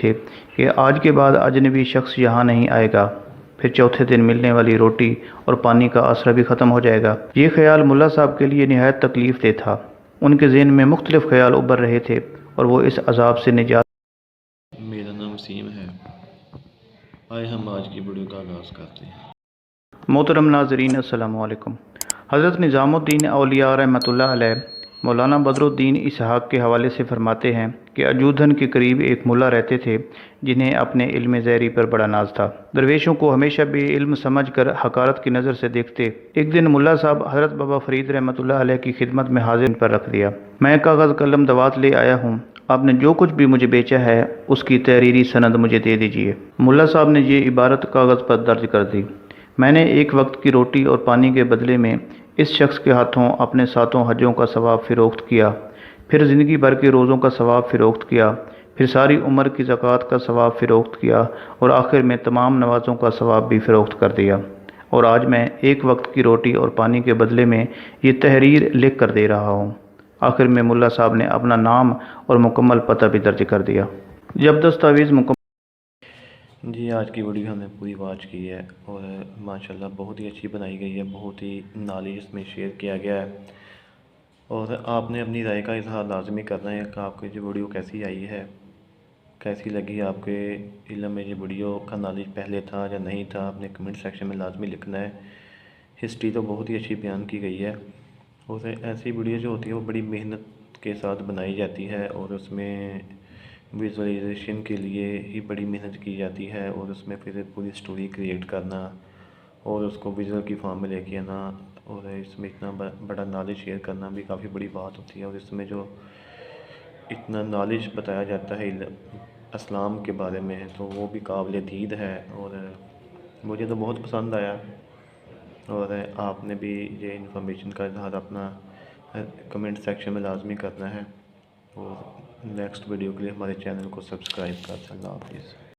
تھے کہ آج کے بعد اجنبی شخص یہاں نہیں آئے گا، پھر چوتھے دن ملنے والی روٹی اور پانی کا آسرا بھی ختم ہو جائے گا۔ یہ خیال ملا صاحب کے لیے نہایت تکلیف دہ تھا۔ ان کے ذہن میں مختلف خیال ابھر رہے تھے اور وہ اس عذاب سے نجات۔ میرا نام وسیم ہے۔ آئے ہم آج کی ویڈیو کا آغاز کرتے ہیں۔ محترم ناظرین، السلام علیکم۔ حضرت نظام الدین اولیاء رحمۃ اللہ علیہ مولانا بدر الدین اسحاق کے حوالے سے فرماتے ہیں کہ اجودھن کے قریب ایک ملا رہتے تھے جنہیں اپنے علم زہری پر بڑا ناز تھا۔ درویشوں کو ہمیشہ بے علم سمجھ کر حقارت کی نظر سے دیکھتے۔ ایک دن ملا صاحب حضرت بابا فرید رحمۃ اللہ علیہ کی خدمت میں حاضر پر رکھ دیا۔ میں کاغذ قلم دوات لے آیا ہوں، آپ نے جو کچھ بھی مجھے بیچا ہے اس کی تحریری سند مجھے دے دیجیے۔ ملا صاحب نے یہ عبارت کاغذ پر درج کر دی: میں نے ایک وقت کی روٹی اور پانی کے بدلے میں اس شخص کے ہاتھوں اپنے 7 حجوں کا ثواب فروخت کیا، پھر زندگی بھر کے روزوں کا ثواب فروخت کیا، پھر ساری عمر کی زکوٰۃ کا ثواب فروخت کیا اور آخر میں تمام نمازوں کا ثواب بھی فروخت کر دیا، اور آج میں ایک وقت کی روٹی اور پانی کے بدلے میں یہ تحریر لکھ کر دے رہا ہوں۔ آخر میں ملا صاحب نے اپنا نام اور مکمل پتہ بھی درج کر دیا۔ جب دستاویز مکمل جی، آج کی ویڈیو ہم نے پوری واچ کی ہے اور ماشاءاللہ بہت ہی اچھی بنائی گئی ہے، بہت ہی نالج اس میں شیئر کیا گیا ہے، اور آپ نے اپنی رائے کا اظہار لازمی کرنا ہے کہ آپ کو یہ ویڈیو کیسی آئی ہے، کیسی لگی آپ کے علم میں یہ ویڈیو کا نالج پہلے تھا یا نہیں تھا۔ آپ نے کمنٹ سیکشن میں لازمی لکھنا ہے۔ ہسٹری تو بہت ہی اچھی بیان کی گئی ہے، اور ایسی ویڈیو جو ہوتی ہے وہ بڑی محنت کے ساتھ بنائی جاتی ہے، اور اس میں ویژوائزیشن کے لیے ہی بڑی محنت کی جاتی ہے، اور اس میں پھر پوری سٹوری کریٹ کرنا اور اس کو ویژول کی فارم میں لے کے آنا، اور اس میں اتنا بڑا نالج شیئر کرنا بھی کافی بڑی بات ہوتی ہے، اور اس میں جو اتنا نالج بتایا جاتا ہے اسلام کے بارے میں تو وہ بھی قابل دید ہے، اور مجھے تو بہت پسند آیا۔ اور آپ نے بھی یہ انفارمیشن کا اظہار اپنا کمنٹ سیکشن میں لازمی کرنا ہے، اور نیکسٹ ویڈیو کے لیے ہمارے چینل کو سبسکرائب کر دیں۔ اللہ حافظ۔